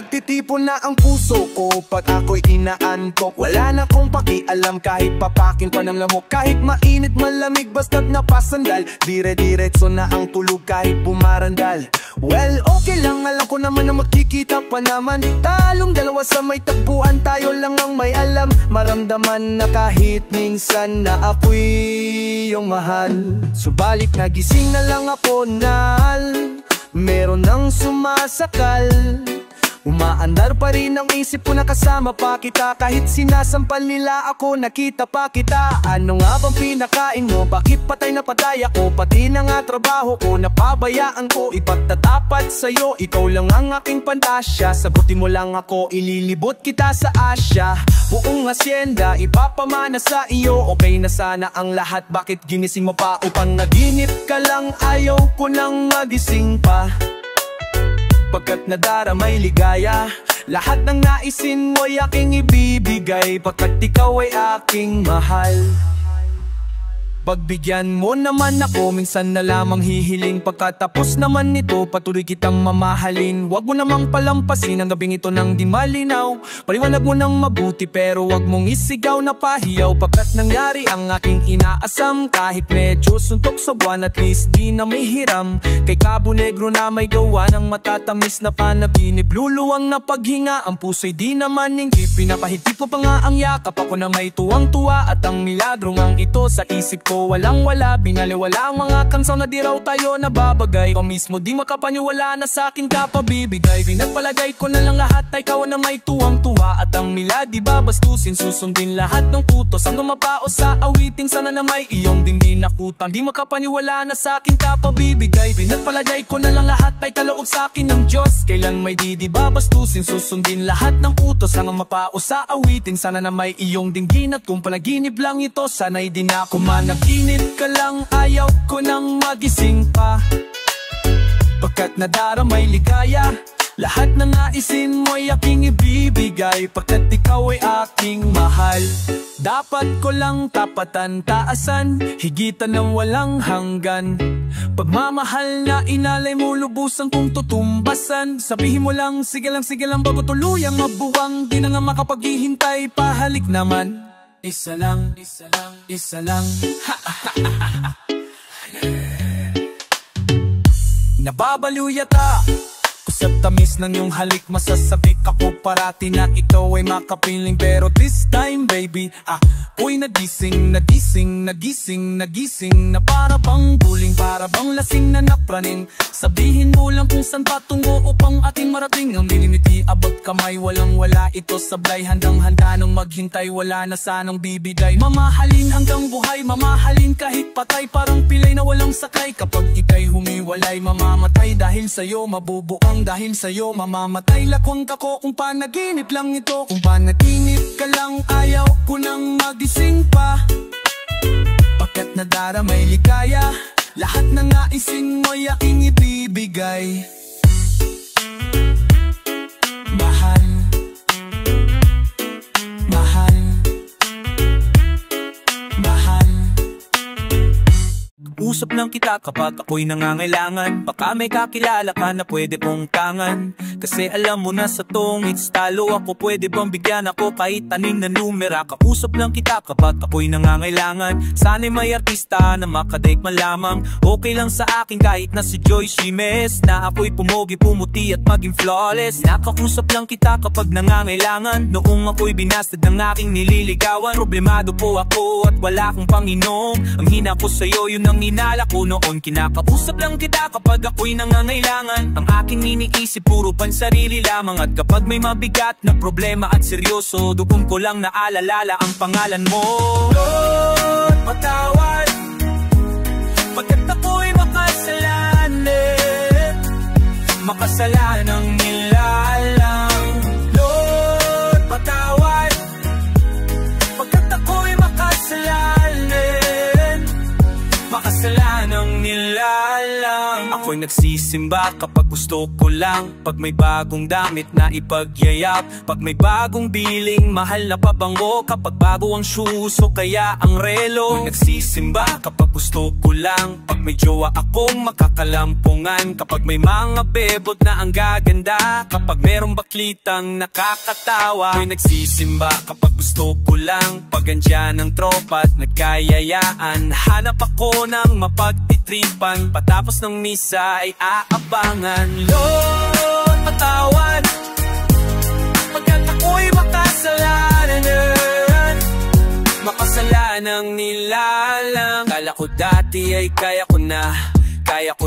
Nagtitipon na ang puso ko pag ako'y inaantok. Wala na kong pakialam kahit papakin pa ng lamok. Kahit mainit malamig basta't napasandal. Dire-diretso na ang tulog kahit bumarandal. Well, okay lang, alam ko naman na magkikita pa naman. Talong dalawa sa may tagpuan, tayo lang ang may alam. Maramdaman na kahit minsan na ako'y iyong mahal. Subalit nagising na lang ako nal, meron nang sumasakal. Umaandar pa rin ang isip ko na kasama pa kita. Kahit sinasampal nila ako, nakita pa kita. Ano nga bang pinakain mo? Bakit patay na patay ako? Pati na nga trabaho ko, napabayaan ko. Ipagtatapat sa'yo, ikaw lang ang aking pantasya. Sagutin mo lang ako, ililibot kita sa Asya. Buong asyenda, ipapamana sa iyo. Okay na sana ang lahat, bakit ginising mo pa? Upang naginip ka lang, ayaw ko nang magising pa. Pagkat nadaramay ligaya, lahat ng naisin mo'y aking ibibigay. Pagkat ikaw ay aking mahal. Pagbigyan mo naman ako, minsan na lamang hihiling. Pagkatapos naman nito, patuloy kitang mamahalin. Huwag mo namang palampasin ang gabing ito nang di malinaw. Paliwanag mo nang mabuti pero huwag mong isigaw na pahiyaw. Pagkat nangyari ang aking inaasam, kahit medyo suntok sa buwan, at least di na may hiram. Kay Cabo Negro na may gawa ng matatamis na panaginip. Luluwang na paghinga, ang puso'y di naman ninggip. Pinapahigpit ko pa nga ang yakap, ako na may tuwang-tuwa. At ang milagro ngang ito sa isip ko walang-wala, binaliwala ang mga kansaw na di raw tayo nababagay. Ikaw mismo di makapaniwala na sa akin ka pabibigay. Pinagpalagay ko na lang lahat ay ikaw na may tuwang-tuwa. At ang nila di babastusin, susundin lahat ng kutos. Ang gumapaos sa awiting, sana na may iyong dingding nakutan. Di makapaniwala na sa akin ka pabibigay. Pinagpalagay ko na lang lahat ay kaloob sa akin ng Diyos. Kailan may di babastusin, susundin lahat ng kutos. Ang gumapaos sa awiting, sana na may iyong dinggin. At kung panaginip lang ito, sana'y di na ako Inip ka lang, ayaw ko nang magising pa. Pagkat nadaramay ligaya, lahat ng naisin mo'y aking ibibigay. Pagkat ikaw ay aking mahal, dapat ko lang tapatan, taasan, higitan ng walang hanggan. Pagmamahal na inalay mo, lubusan kong tutumbasan. Sabihin mo lang, sige lang bago tuluyang mabuwang. Di na nga makapaghihintay, pahalik naman. Isa lang, isa lang. Nababaliw yata sa tamis ng iyong halik, masasabik ako parati na ikaw ay makapiling. Pero this time baby, ako'y nagising na para bang buling, para bang lasing na napraning. Sabihin mo lang kung saan patungo upang ating marating. Ang lilimiti, abot kamay, walang wala ito sablay. Handang handa nang maghintay, wala na sanang bibigay. Mamahalin hanggang buhay, mamahalin kahit patay. Parang pilay na walang sakay. Kapag ika'y humiwalay, mamamatay dahil sa'yo, mabubuang dahil sa'yo, mamamatay. Lakon ako kung panaginip lang ito. Kung panaginip ka lang, ayaw ko nang magising pa. Pagkat nadaramay ligaya, lahat ng naisin mo'y aking ibibigay. Mahal, mahal, mahal. Usap lang kita kapag ako'y nangangailangan. Baka may kakilala ka na pwede kong tangan. Kasi alam mo na sa tong it's talo ako. Pwede bang bigyan ako kahit taning na numera? Kausap lang kita kapag ako'y nangangailangan. Sana'y may artista na makadate man lamang. Okay lang sa akin kahit na si Joy Shimes, na ako'y pumogi, pumuti at maging flawless. Nakausap lang kita kapag nangangailangan. Noong ako'y binastad ng aking nililigawan. Problemado po ako at wala akong Panginoon. Ang hina ko sa'yo, yun ang inala ko noon. Kinakausap lang kita kapag ako'y nangangailangan. Ang aking iniisip puro pansarili lamang. At kapag may mabigat na problema at seryoso, doon ko lang naalala ang pangalan mo. Lord, patawad pagkat ako'y makasalanang nilalang. Lord, patawad pagkat ako'y makasalanang nilalang. Ako'y nagsisimba kapag gusto ko lang, pag may bagong damit na ipagyayap, pag may bagong biling, mahal na pabango, kapag bago ang shoes o kaya ang relo. Ako'y nagsisimba kapag gusto ko lang, pag may jowa akong makakalampungan, kapag may mga bebot na ang gaganda, kapag merong baklitang nakakatawa. Ako'y nagsisimba kapag gusto ko lang, pag andyan ang tropa at nagkayayaan, hanap ako ng mapag-itripan, patapos ng misa ay aabangan. Lord, patawad pagkat ako'y makasalanang nilalang. Kala ko dati ay kaya ko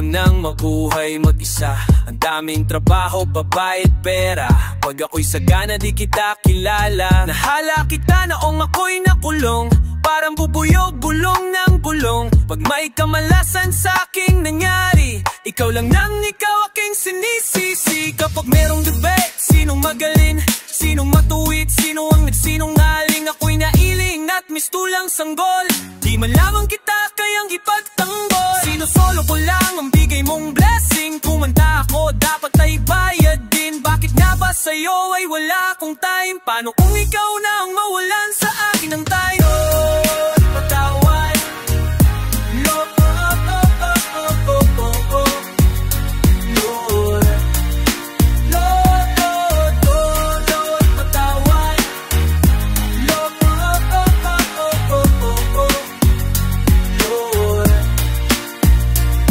nang mabuhay mag-isa. Ang daming trabaho, babayad pera, pag ako'y sagana di kita kilala. Nahala kita noong ako'y nakulong, parang bubuyog, bulong ng bulong. Pag may kamalasan sa aking nangyari, ikaw lang nang ikaw aking sinisisi. Kapag merong debate, sinong magaling, sinong matuwid, sino ang nagsinungaling, ako'y nailing at mistulang sanggol. Di man lamang kita kayang ipagtanggol. Sinusolo ko lang ang bigay mong blessing. Kumanta ako, dapat ay bayad din. Bakit nga ba sa'yo ay wala akong time? Paano kung ikaw na ang mawalan sa akin ng time? Patawad Lord,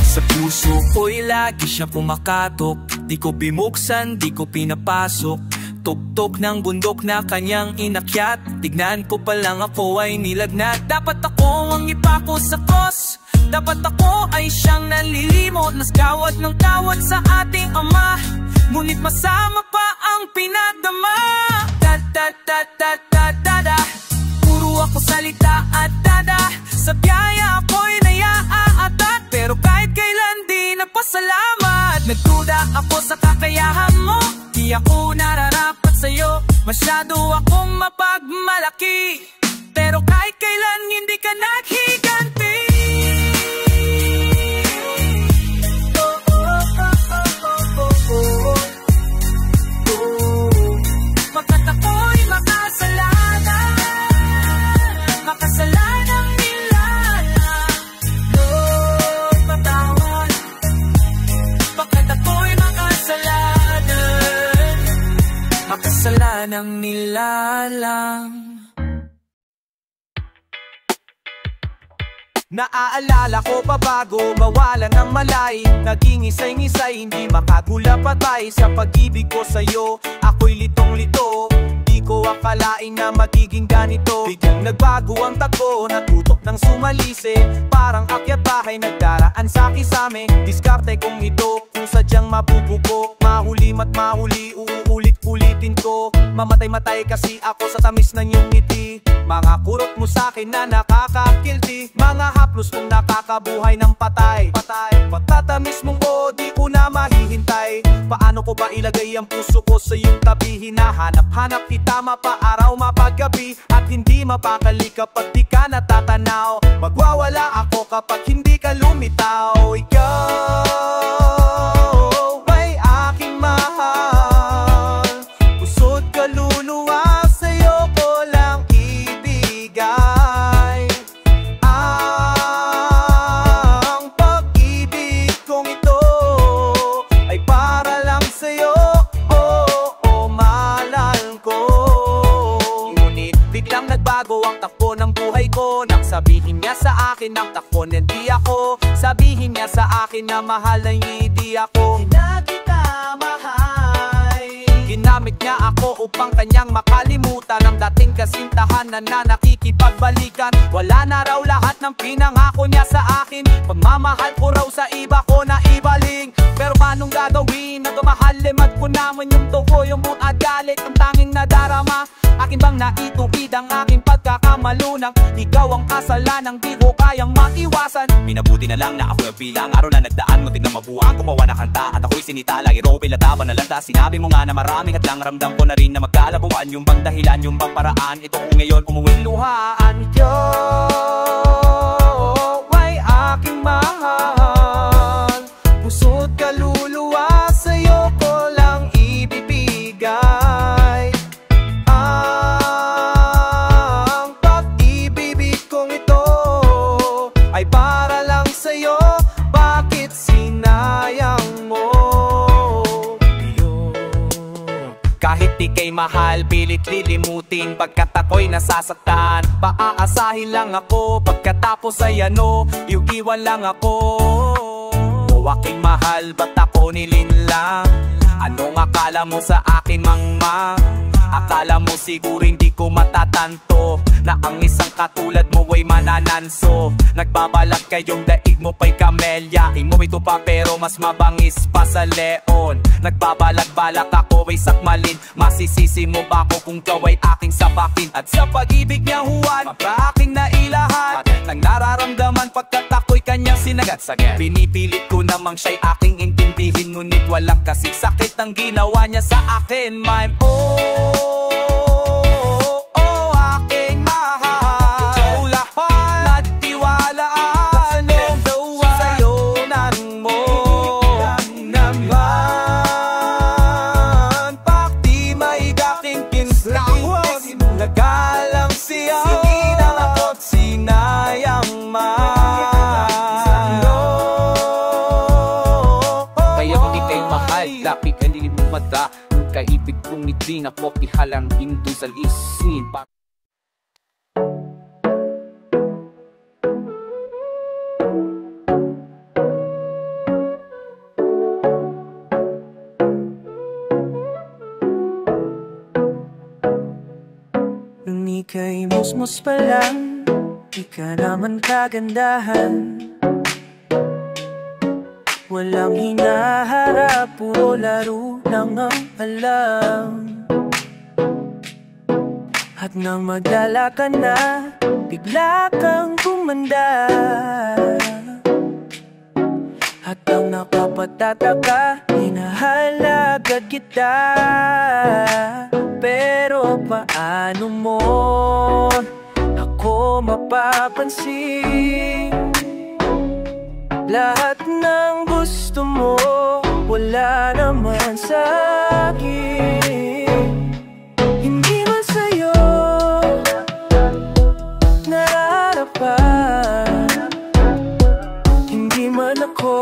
sa puso ko'y lagi siya pumakatok, di ko binuksan, di ko pinapasok. Tuktok ng bundok na kanyang inakyat, tignan ko pa lang ako ay nilagnat. Dapat ako ang ipako sa cross, dapat ako ay siyang nalilimot, nas kawad ng tawad sa ating Ama, ngunit masama pa ang pinadama. Da-da-da-da-da-da-da, puro ako salita at dada, sa biyaya ako'y naiaatat, pero kahit kailan di nagpasalamat. Nagduda ako sa kakayahan mo, di ako nararapat sa'yo, masyado akong mapagmalaki, pero kahit kailan hindi ka naghiganti. Pagkat ako'y makasalanang nilalang. Lord, patawad pagkat ako'y makasalanang nilalang. Naaalala ko pa bago mawalan ng malay, naging isay-ngisay, hindi makagulapatay sa pag-ibig ko sa'yo. Ako'y litong-lito, di ko akalain na magiging ganito. Biglang nagbago ang takbo, natutok ng sumalisi, parang akyat bahay nagdaraan sa kisame. Diskarte kong ito, kung sadyang mabubugo, mahuli mat mahuli, uulit-ulitin ko. Mamatay-matay kasi ako sa tamis ng iyong ngiti, mga kurot mo sa'kin na nakakakilti, mga haplos mong nakakabuhay ng patay. Patatamis mong o di ko na mahihintay, paano ko ba ilagay ang puso ko sa iyong tabi? Hinahanap-hanap kita mapaaraw mapaggabi, at hindi mapakali kapag di ka natatanaw. Magwawala ako kapag hindi ka lumitaw. Ikaw ay aking mahal, puso't kaluluwa sa'yo ko lang ibigay. Ang pag-ibig kong ito ay para lang sa'yo, mahal ko. Ngunit biglang nagbago ang takbo ng buhay ko, nang sabihin niya sa akin ang takbo na di ako. Sabihin niya sa akin na mahal na hindi ako. Na kita mahal. Ginamit niya ako upang kanyang makalimutan ang dating kasintahan na nakikipagbalikan. Wala na raw lahat ng pinangako niya sa akin, pagmamahal ko raw sa iba ko na ibaling. Pero paanong gagawin na tumahalimad ko naman yung tuko, yung buot at galit ang tanging nadarama. Akin bang naituwid ang aking pagkakamalunang, ikaw ang kasalanang di ko kayang maiwasan. Minabuti na lang na ako'y bilang araw na nagdaan, muntik na mabuang gumawa na kanta, at ako'y sinitala, iro pilataban na landas. Sinabi mo nga na maraming at lang ramdam ko na rin na magkalabuan, yung bang dahilan, yung bang paraan, ito ko ngayon umuwi luhaan. Ikaw ay aking mahal, puso't kay mahal, pilit lilimutin pagkat ako'y nasasaktan. Paaasahin lang ako, pagkatapos ay iugiwan lang ako. O aking mahal, ba't ako nilinlang? Anong akala mo sa akin, mangmang? Akala mo siguro hindi ko matatanto na ang isang katulad mo ay manananso. Nagbabalat kayong daig mo pa'y kamelya, imo ito pa pero mas mabangis pa sa leon. Nagbabalat-balak ako ay sakmalin, masisisi mo ba ako kung ikaw ay aking sapakin? At sa pag-ibig niya huwan, mapaaking nailahat nang nararamdaman pagkat ako'y kanyang sinagat-sagat. Pinipilit ko namang siya'y aking intindihin, ngunit walang kasing sakit ang ginawa niya sa akin, ma'am. Aking mahal, ikaw lahat nagtiwalaan sa'yo nang mo naman. Pak di may daking pinsawas, nagalang siya, sinang ako't sinayang man. Kaya kung ika'y mahal, lapit ka lilim mata, kaibig kong ngiti na po ihalang hinto sa lisin. Nung ika'y musmus pa lang, di ka naman kagandahan. Walang hinaharap, puro laro lang ang alam. At nang magdala ka na, bigla kang tumanda. At ang nakapatataka, hinahalagad kita. Pero paano mo ako mapapansin? Lahat ng gusto mo, wala naman sa'kin. Hindi man sa'yo nararapat, hindi man ako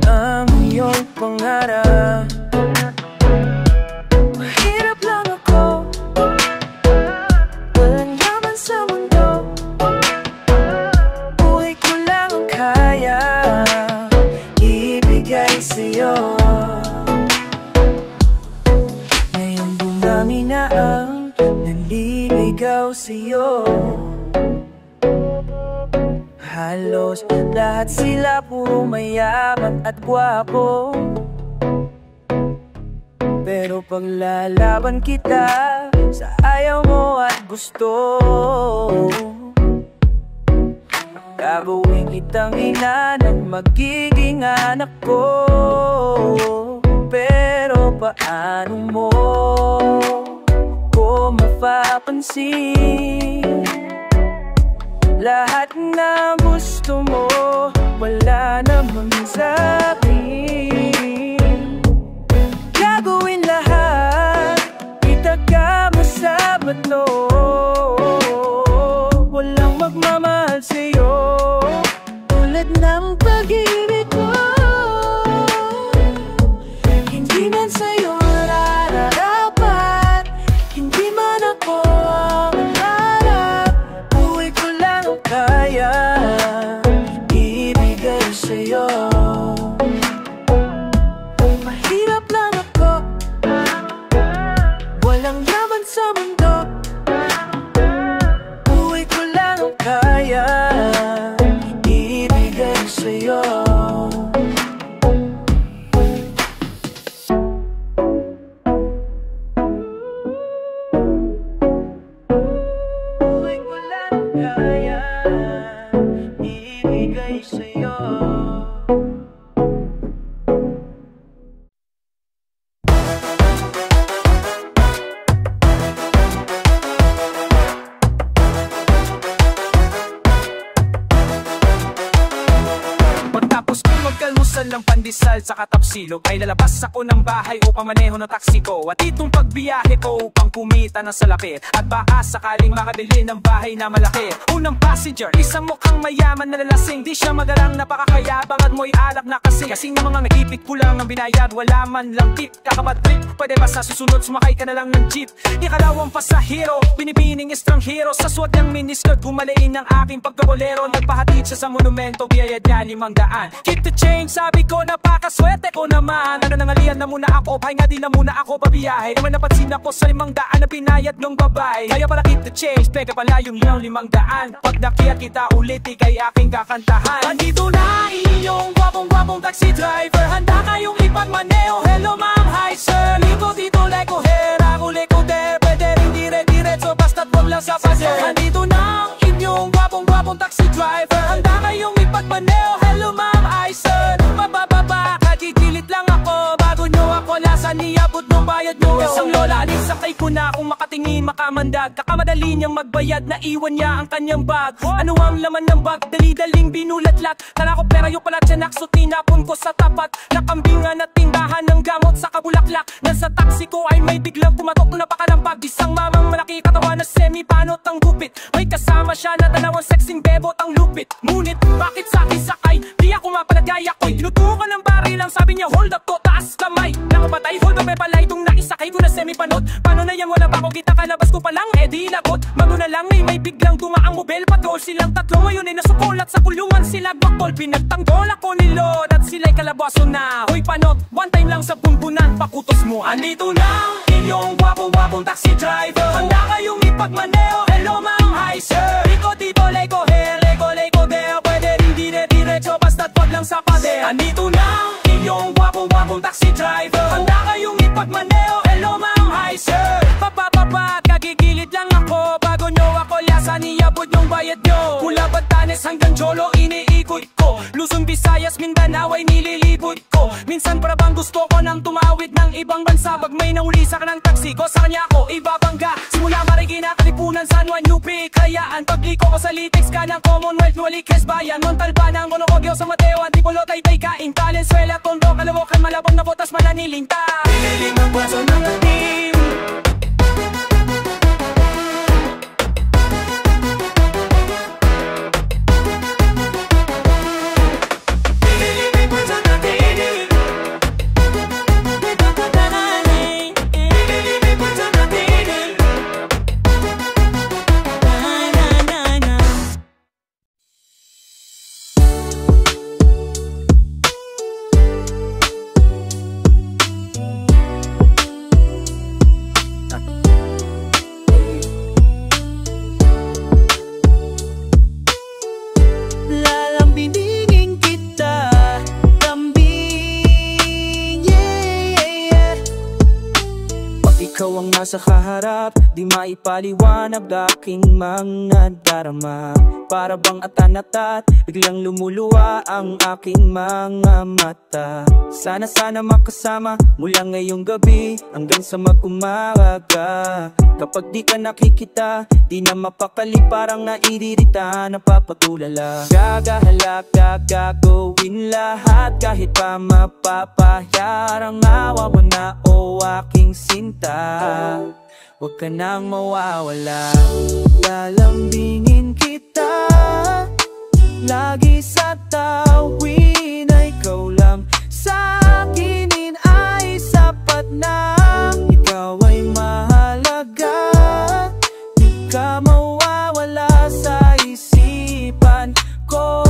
ang iyong pangarap. Mahirap lang ako, walang yaman sa mundo, buhay ko lang ang kaya ibigay sa'yo. Ngayon dumami na ang nanliligaw sa'yo. Halos lahat sila puro mayaman at gwapo, pero paglalaban kita sa ayaw mo at gusto, gagawin kitang ina ng magiging anak ko. Pero paano mo ko mapapansin? Lahat na gusto mo, wala namang sa'kin. Gagawin lahat, itaga mo sa bato. Walang magmamahal sa'yo tulad ng pag-ibig ko. Hindi man sa'yo nararapat, hindi man ako ang harap, buhay ko lang ang kaya ibigay sa'yo. Mahirap lang ako, walang yaman sa mundo, buhay ko lang ang kaya ibigay sa'yo. Buhay ko lang ang kaya ibigay sa'yo. Rizal sa Katapsilog ay lalabas ako ng bahay upang maneho ng taxi ko. At itong pagbiyahe ko upang kumita ng salapi at baka sakaling makabili ng bahay na malaki. Unang passenger, isang mukhang mayaman na lalasing. Di siya magalang napakakayabang at mo'y alak na kasi. Kasing ng mga nagipit kulang ang binayad, wala man lang tip. Kakabad trip, pwede ba sa susunod sumakay ka na lang ng jeep? Ikalawang pasahero, binibining estranghero. Sa suot niyang miniskirt, gumalain ng aking pagkabolero. Nagpahatid siya sa monumento, biyayad niya 500. Keep the change, sabi ko napakaswerte ko naman. Nanangalian na muna ako, pahinga di na muna ako babiyahe. Naman napansin ako sa 500 na pinayad ng babae. Kaya para keep the change, pega pala yung 500. Pag nakiya kita ulit, ikay aking kakantahan. Andito na inyong gwapong-gwapong taxi driver. Handa kayong ipagmaneho, hello ma'am, hi sir. Liko dito, leko her, ako leko der. Pwede rin dire-diretso, basta't wag lang sa pader. Andito na inyong gwapong-gwapong taxi driver. Handa kayong ipagmaneho, hello ma'am, hi sir. Mabababa, kagigilit lang ako. Bago nyo ako lasan, niabot ng bayad nyo. Isang lola, nisakay ko na kung makatingin, makamandag. Kakamadali niyang magbayad, naiwan niya ang kanyang bag. Ano ang laman ng bag? Dali-daling binulatlat. Kala ko pera yung pala tiyanak, so tinapon ko sa tapat. Nakambingan at tindahan ng gamot sa Kabulaklak. Nasa taxi ko ay may biglang pumatok na pakalampag. Isang mamang malaki katawan na semi-panot ang gupit. May kasama siya na dalawang sexing bebot ang lupit. Ngunit bakit sa akin sakay? Di ako mapalagay ako'y tinutukan ng baril. Ang sabi niya hold up to, taas kamay. Nakapatay, hold up pala itong nakisakay ko na semi-panot. Paano na yan, wala pa ako kita, kalabas ko pa lang, di lagot. Bago na lang ay may biglang dumaang mobile patrol. Silang tatlo ngayon ay nasukol at sa kulungan sila bakol. Pinagtanggol ako ni Lord at sila'y kalabaso na. Hoy panot, one time lang sa bunbunan, pakutos mo. Andito na inyong gwapong-gwapong taxi driver. Handa kayong ipagmaneho, hello ma'am, hi sir. Iko dito, leko her, leko there. Pwede rin dire-diretso, basta't wag lang sa pader. Andito na inyong gwapong-gwapong taxi driver. Handa kayong ipagmaneho, hello ma'am, hi sir. Papapapa, kagigilid lang ako. Bago nyo ako lasan, iabot yung bayad nyo. Mula Batanes hanggang Jolo, iniikot ko. Luzon, Visayas, Mindanao ay nililibot ko. Minsan para bang gusto ko nang tumawid ng ibang bansa. Pag may nahuli sa kanang taxi ko, sa kanya ako ibabangga. Simula Marikina, Kalipunan, San Juan, UP, Kayaan. Pagliko ko sa Litex ka ng Commonwealth, Nualiques, Bayan, Montalbán, Monocogyo, sa Mateo, Antipolo, Taytay, Kain, Valenzuela, Tondo, Caloocan, Malabon, na Botas, Mananiling, Piling ang puso ng team. Ikaw ang nasa kaharap, di maipaliwanag aking mga darama. Para bang atan-atat, biglang lumuluwa ang aking mga mata. Sana makasama mula ngayong gabi hanggang sa mag-umaga. Kapag di ka nakikita, di na mapakali, parang nairirita, napapatulala. Gagahalak, gagawin lahat kahit pa mapapahayar ang awa mo na o aking sinta. Huwag ka nang mawawala. Lalambingin kita lagi sa tawin na ikaw lang sa akin ay sapat na. Ikaw ay mahalaga, di ka mawawala sa isipan ko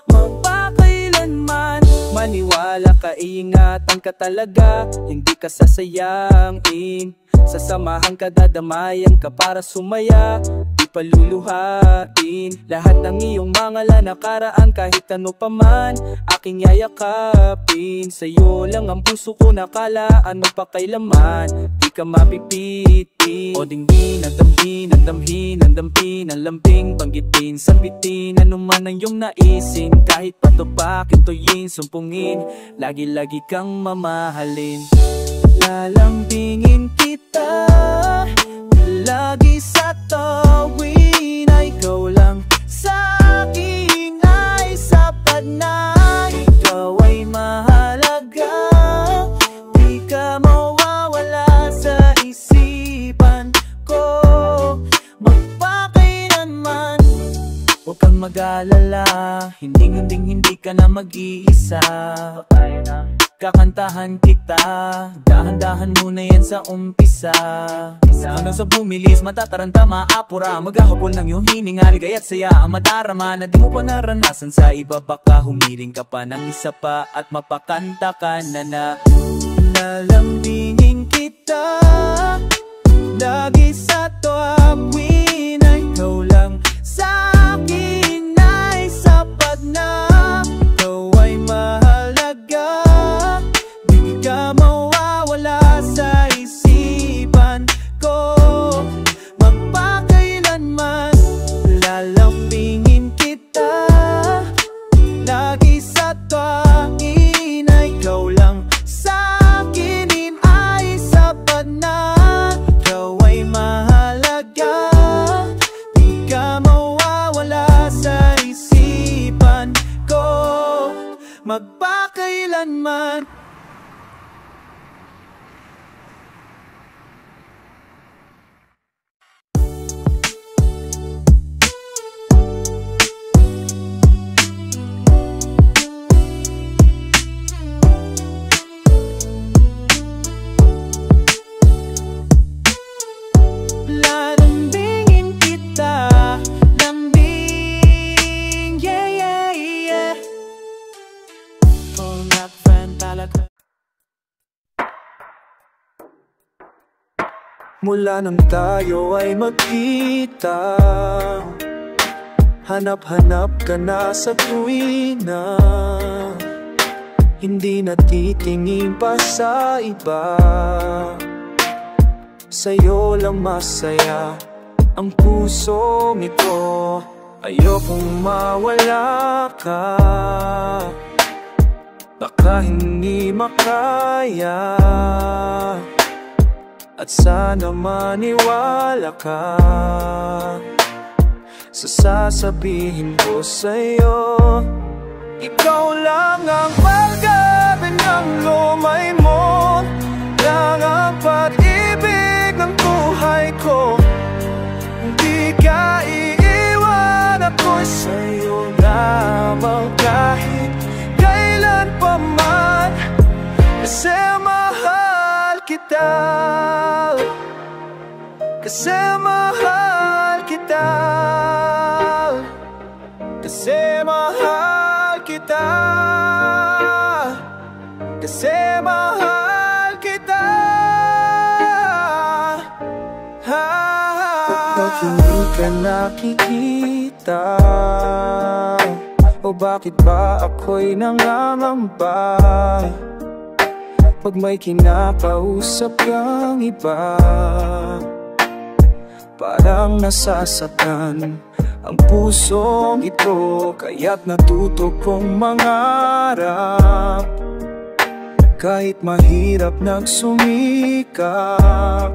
magpakailanman. Maniwala ka, ingatan ka talaga, hindi ka sasayangin. Sasamahan ka, dadamayan ka para sumaya, di paluluhain. Lahat ng iyong mga nakaraan, kahit ano pa man, aking yayakapin. Sa'yo lang ang puso ko nakala, ano pa kailaman, di ka mapipitin. O dinggin, ang damhin, ang damhin, ang dampin, ang lambing, banggitin, sambitin, ano man ang iyong naisin. Kahit patupakin, tuyin, sumpungin, lagi-lagi kang mamahalin. Lalambingin kita lagi sa tawin na ikaw lang sa akin ay sapat na. Ikaw ay mahal mag-alala, hindi ka na mag-iisa. Kakantahan kita, dahan-dahan muna yan sa umpisa. Hanggang sa bumilis, matataranta, maapura, maghahabol ng iyong hininga, ligay at saya ang madarama na di mo pa naranasan sa iba. Baka humiling ka pa ng isa pa at mapakanta ka na lalambingin kita lagi sa tuwing na ikaw lang sa akin ay sapat na. Ikaw ay mahalaga, di ka mawawala sa isipan ko. Magpakailanman lalambingin kita lagi sa tuwing na ikaw lang sa akin ay sapat na. Ikaw ay mahalaga, di ka mawawala sa isipan ko. Magpakailanman. Lalambingin kita, lambing, yeah, yeah, yeah. Oh, not friend talaga. Mula nang tayo ay magkita, hanap-hanap ka na sa tuwina, hindi natitingin pa sa iba. Sa'yo lang masaya ang pusong ito, ayokong mawala ka. Baka hindi makaya, at sana maniwala ka sa sasabihin ko sa'yo. Ikaw lang ang pag-ibig ng lumay mo, lang ang pag-ibig ng buhay ko. Hindi ka iiwan, ako'y sa'yo lamang kahit kailan pa man. Kasi mahal kita, kasi mahal kita, kasi mahal kita, kasi mahal kita. Kapag hindi ka nakikita, o bakit ba ako'y nangangamba? Pag may kinakausap kang iba, parang nasasaktan ang pusong ito. Kaya't natuto kong mangarap, kahit mahirap nagsumikap,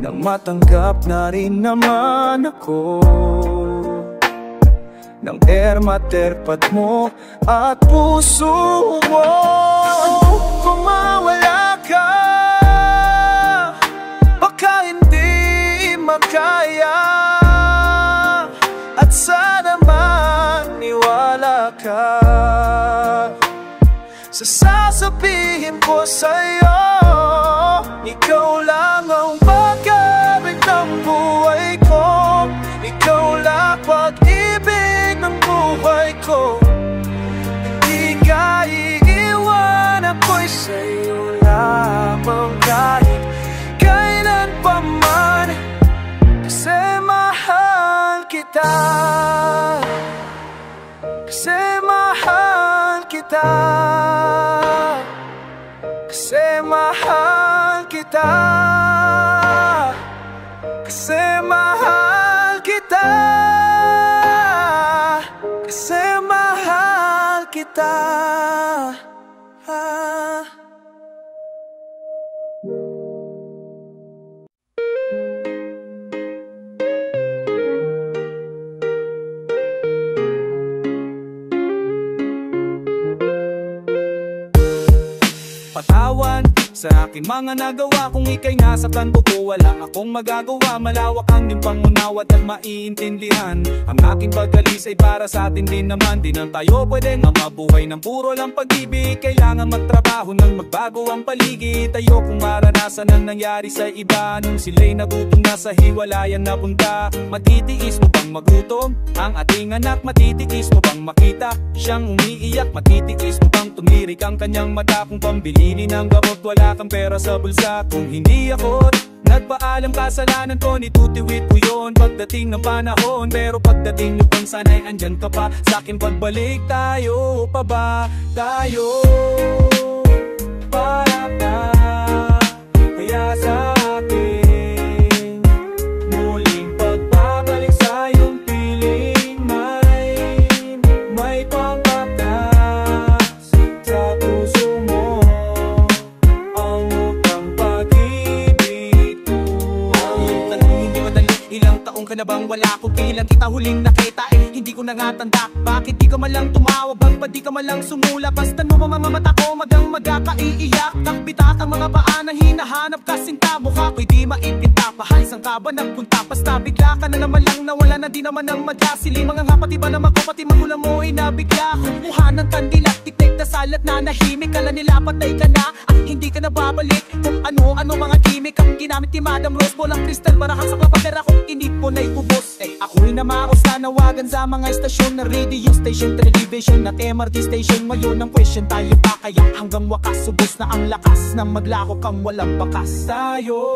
nang matanggap na rin naman ako ng ermat-erpat mo at puso mo. Kung mawala ka, baka hindi makaya, at sana maniwala ka sa sasabihin ko sa'yo. Ikaw lang ang pag-ibig ng buhay ko, ikaw lang pag-ibig ng buhay ko. Hindi ka iiwan, ako'y sa'yo lamang kahit kailan pa man. Kasi mahal kita, kasi mahal kita, kasi mahal kita, kasi mahal kita, kasi mahal kita. Patawan Sa aking mga nagawa, kung ika'y nasa kanto ko, wala akong magagawa. Malawak ang iyong pangunawat at maiintindihan. Ang aking pag-alis ay para sa atin din naman. Di na tayo pwede nga mabuhay ng puro lang pag-ibig. Kailangan magtrabaho nang magbago ang paligid. Ayokong maranasan ang nangyari sa iba nung sila'y nagutom na sa hiwalayan na punta. Matitiis mo bang magutom ang ating anak? Matitiis mo bang makita siyang umiiyak? Matitiis mo bang tumirik ang kanyang mata? Kung pambilinin ng gamot wala kang pera sa bulsa. Kung hindi ako nagpaalam, kasalanan ko, nitutiwid ko yun pagdating ng panahon. Pero pagdating nyo pang sanay andyan ka pa sa'kin. Pagbalik tayo pa ba? Tayo para na. Kaya sa akin muling pagbabalik sa iyong piling. May pangkatas sa puso mo, ang utang pag-ibig ko. Yung tanong hindi madali, ilang taong ka na bang wala ko? Kailan kita huling nakita? Hindi ko na nga tanda. Bakit di ka malang tumawag? Ba't di ka malang sumula? Basta mo mamamata ko magang magkakaiiyak. Kakbitak ang mga paa na hinahanap kasinta. Mukha ko'y di maipinta. Pahal saan ka ba nagpunta? Basta bigla ka na naman lang nawala na di naman ang madla. Siling mga nga pati ba naman ko, pati magulang mo ay nabigla. Kumuha ng kandila, tiktik na salat na nahimik. Kala nila patay ka na at hindi ka na babalik. Kung ano-ano mga gimmick ang ginamit ni Madam Rose. Bolang kristal marahang sa kapatera kung inip mo na'y ubos. Ako'y namaos na nawagan sa mga istasyon na radio station, television at MRT station. Ngayon ang question, tayo pa kaya hanggang wakas? Subos na ang lakas na maglako kang walang bakas. Tayo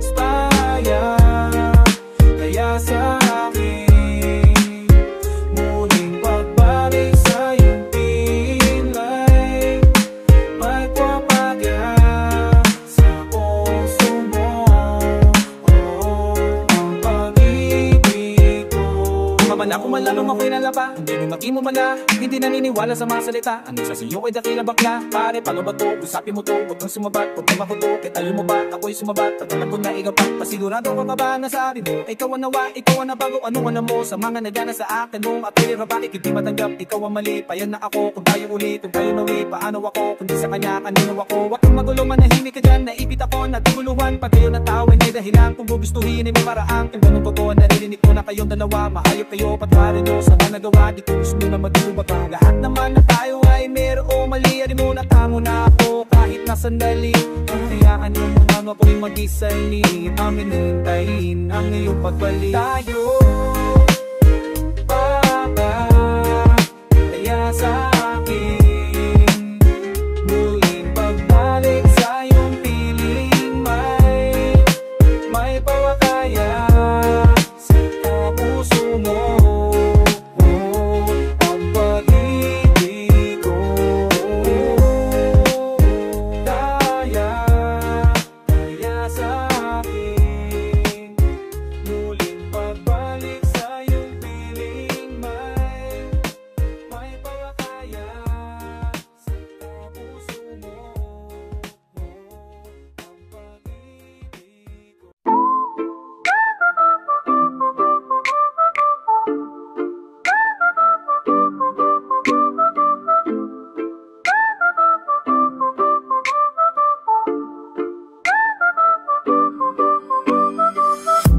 staya, kaya sa akin muling pagbalik sa iyong pilay. May papagat sa puso mo, ang pag-ibig ko. Maman ako malamang ako'y nalapa, hindi mo makimo man na. Hindi naniniwala sa mga salita, ano sa siyo ko'y dakila bakla. Pare, paano ba to? Usapin mo to, huwag kang sumabat. Huwag kang makuto, kahit alam mo ba ako'y sumabat. Pagkalag ko na ikaw pa, pasigurado ka ba na sabi mo ikaw ang nawa, ikaw ang nabago, ano mo sa mga nagana sa akin mo. At pwede ra bakit hindi matanggap, ikaw ang mali. Payan na ako, kung tayo ulit, kung tayo nawi. Paano ako, kung di sa kanya, kanino ako? Huwag kang magulo, manahimik ka dyan, naipit ako, naguguluhan. Pag kayo natawin, may dahilan, kung gugustuhin ay may paraan. Kung ganun totoo, narinig ko na kayong dalawa. Mahayop kayo, patwarin nyo sa mga nagawa. Di ko gusto na maglubat pa. Lahat naman na tayo ay mayroong mali. Ari mo na tamo na ako, kahit na sandali. Hayaan mo muna ako'y mag-isali. Amin hintayin ang iyong pagbalik. Tayo baba, kaya sa akin muling pagbalik sa iyong piling. May pawakaya sa puso mo, ang pag-ibig ko. Kaya sa akin muling pagbalik sa iyong piling. May pawakaya sa puso mo, ang pag-ibig ko.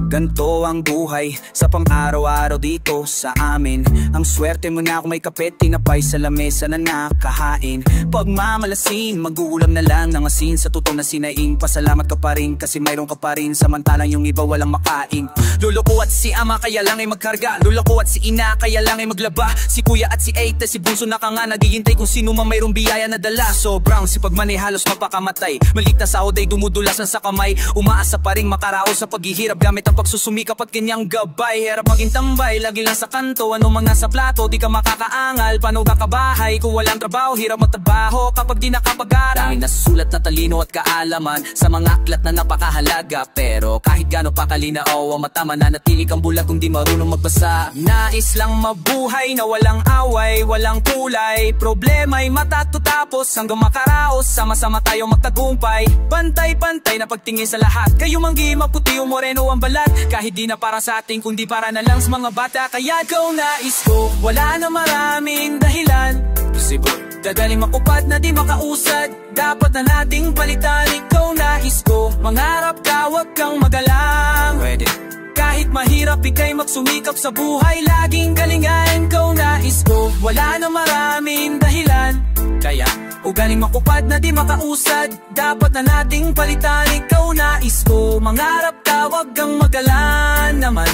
Ganto ang buhay sa pang-araw-araw dito sa amin. Ang swerte mo na kung may kape, tinapay sa lamesa na nakahain. Pagmamalasin, mag-uulam na lang ng asin sa tutong na sinaing. Pasalamat ka pa rin kasi mayroon ka pa rin, samantalang yung iba walang makain. Lolo ko at si ama kaya lang ay magkarga, lolo ko at si ina kaya lang ay maglaba. Si kuya at si Eita, si bunso na ka nga naghihintay kung sino man mayroong biyaya na dala. Sobrang si pagmani halos mapakamatay, maligtas sa sahod ay dumudulasan sa kamay. Umaasa pa rin makaraos sa paghihirap gamit ang pagsusumikap at kanyang gabay. Hirap maging tambay, lagi lang sa kanto, ano mang nasa plato, di ka makakaangal. Paano kakabahay kung walang trabaho, hirap magtrabaho kapag di nakapag-aral. Dami nasusulat na talino at kaalaman sa mga aklat na napakahalaga. Pero kahit gaano pa kalinao ang mata, mananatili kang bulag kung di marunong magbasa. Nais lang mabuhay na walang away, walang kulay. Problema'y matatutapos hanggang makaraos, sama-sama tayo magtagumpay. Pantay-pantay na pagtingin sa lahat, kayo manggi, maputi o moreno ang balat. Kahit di na para sa ating kundi para na lang sa mga bata. Kaya ikaw nais ko, wala na maraming dahilan. Posible Gagaling makupad na di makausad, dapat na nating palitan. Ikaw nais ko, mangarap ka, wag kang magalang. Pwede. Kahit mahirap, ika'y magsumikap sa buhay, laging galingan. Ikaw nais ko, wala na maraming dahilan. Kaya, ugaling makupad na di makausad, dapat na nating palitan. Ikaw nais ko, mangarap ka, wag kang magalan naman.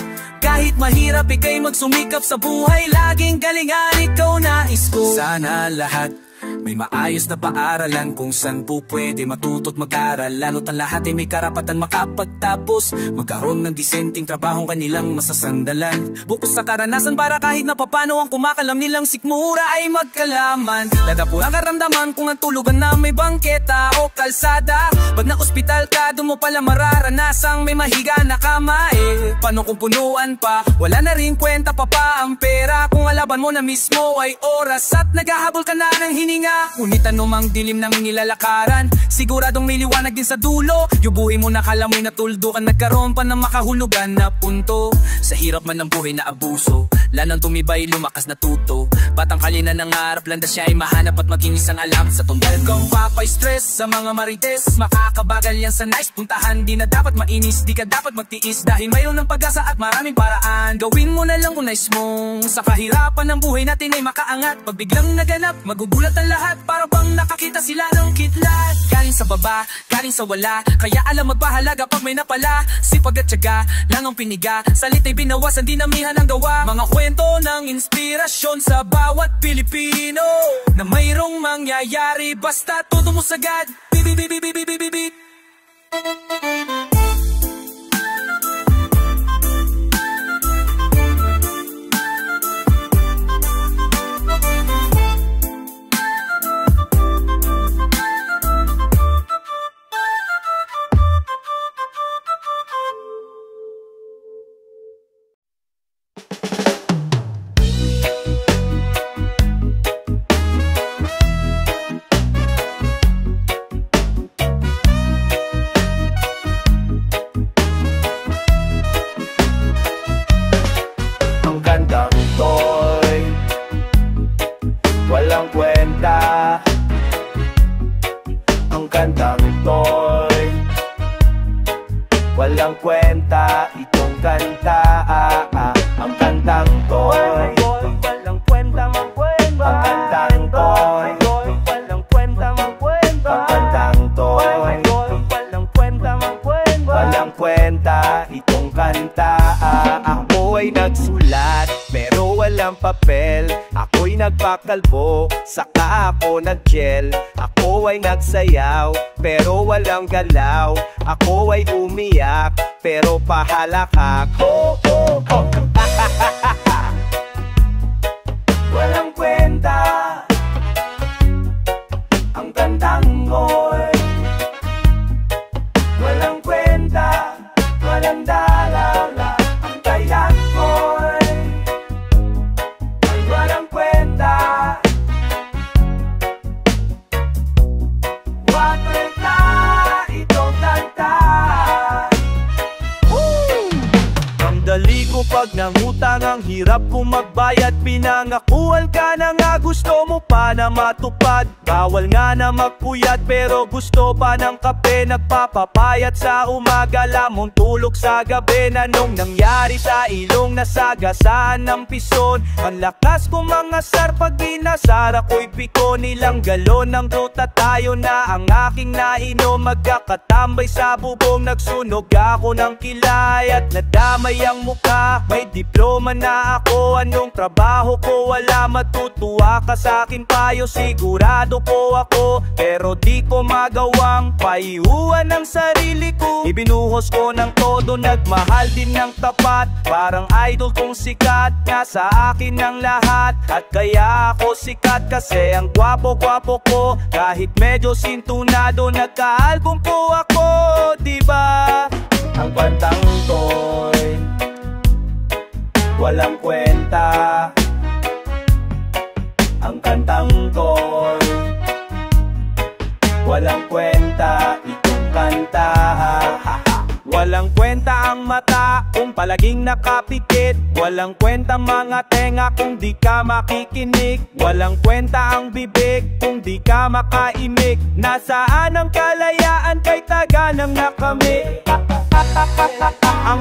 Kahit mahirap, ika'y magsumikap sa buhay, laging galingan. Ikaw nais ko, sana lahat may maayos na paaralan kung saan po pwede matuto't mag-aral. Lalo't ang lahat ay may karapatan makapagtapos, magkaroon ng disenteng trabahong kanilang masasandalan. Bukos sa karanasan para kahit na papano ang kumakalam nilang sikmura ay magkalaman. Dadapo ang karamdaman kung ang tulugan na may bangketa o kalsada. Pag na ospital ka, doon mo pala mararanasang may mahiga na kama. Paano kung punuan pa, wala na rin kwenta pa ang pera. Kung alaban mo na mismo ay oras at naghahabol ka na ng hininga. Ngunit anumang dilim ng nilalakaran, siguradong may liwanag din sa dulo. Yubuhin mo na kala mo'y natuldukan, nagkaroon pa ng makahulugan na punto. Sa hirap man ng buhay na abuso, lanang tumibay, lumakas na tuto. Batang kalina ng harap, landas siya ay mahanap at maging isang alam sa tundal. Kung papay-stress sa mga marites, makakabagal yan sa nice puntahan. Di na dapat mainis, di ka dapat magtiis, dahil mayroon ng pag-asa at maraming paraan. Gawin mo na lang kung nice mong sa kahirapan ng buhay natin ay makaangat. Pag biglang naganap, magugulat ang lahat, para bang nakakita sila ng kidlat. Galing sa baba, galing sa wala, kaya alam magpahalaga pag may napala. Sipag at tiyaga, lang ang piniga, salita'y binawasan, dinamihan ang gawa. Mga kwento ng inspirasyon sa bawat Pilipino, na mayroong mangyayari basta todo mo sagad. Bibibibibibibibib. Walang kwenta ang kantang to'y walang kwenta itong kanta. Ang kantang to'y walang kwenta magkwenta. Ang kantang to'y walang kwenta magkwenta. Ang kantang to'y walang kwenta magkwenta. Walang kwenta itong kanta. Ako ay nagsulat pero walang papel. Ako'y nagpakalbo, saka ako nag-gel. Ako ay nagsayaw, pero walang galaw. Ako ay umiyak, pero pahalakak. Oh, oh, oh. Walang kwenta ang kantang ko'y walang kwenta, walang dalala. Ang kayak ko'y walang kwenta. Walang kwenta itong kanta. Ang dali ko pag nangutang, ang hirap ko magbayad. Pinangakuan ka na nga, gusto mo pa na matupad. Bawal nga na magpuyat, pero gusto pa ng kape. Nagpapapayat sa umaga, lamon tulog sa gabi. Nanong nangyari sa ilong, nasagasaan ng pison. Ang lakas ko mangasar pag binasar, ako'y piko. Nilang galon ng ruta, tayo na ang aking nainom. Magkakatambay sa bubong, nagsunog ako ng kilay at nadamay ang mukha. May diploma na ako, anong trabaho ko? Wala, matutuwa ka sa akin payo, sigurado po ako. Pero di ko magawang paiuan ng sarili ko. Ibinuhos ko ng todo, nagmahal din ng tapat. Parang idol kong sikat, nga sa akin ang lahat. At kaya ako sikat kasi ang gwapo-gwapo ko. Kahit medyo sintunado, nagka-album po ako, diba? Ang kantang to'y walang kwenta. Ang kantang to'y walang kwenta itong kanta. Walang kwenta ang mata kung palaging nakapikit. Walang kwenta mga tenga kung di ka makikinig. Walang kwenta ang bibig kung di ka makaimik. Nasaan ang kalayaan kay taga ng nakamit? Ang